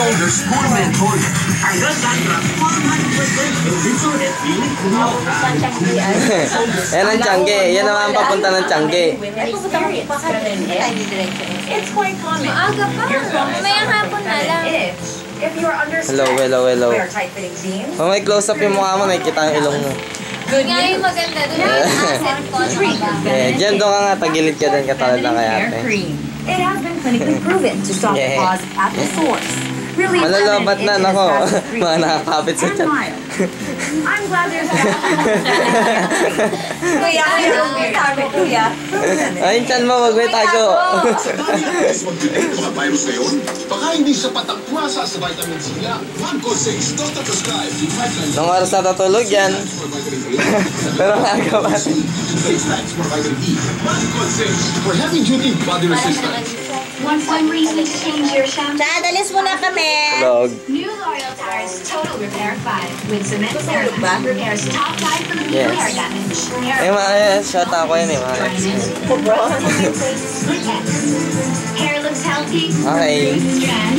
Your school mentor. Hanggang dandruff, 100% condition at feeling Yan ang Tiangge. Yan naman papunta ng Tiangge. It's quite common. Maaga pa. Mamayang hapon na lang. If you are under stress, Hello. wear tight-fitting jeans. Kung may close up yung mukha mo, nakikita yung ilong mo. Good Nga yung maganda doon. Asset ko. Diyan doon ka nga, tagilid ka din katulad ng kay ate. It has been clinically proven to stop the cause at the source. Really Malalabat na, nako. Mga nakakapit sa tiyan. I'm glad there's Kuya. Ay, yung tiyan mo, wag may tago. Mga virus ngayon, baka hindi sapat ang pwasa sa vitamin C niya. 1.6, Dr. Prescribe. Nung oras na tutulog yan. Pero nakagawa. 6 times more vitamin E. 1.6 for heavy-duty body resistance. Want one reason to change your shampoo? Dalis muna kami. Tulog. New L'Oreal Tires Total Repair 5 with cement Cerakote repairs top 5 Filipino hair damage. Shot ako yun eh. Hair looks healthy. Okay. Strand.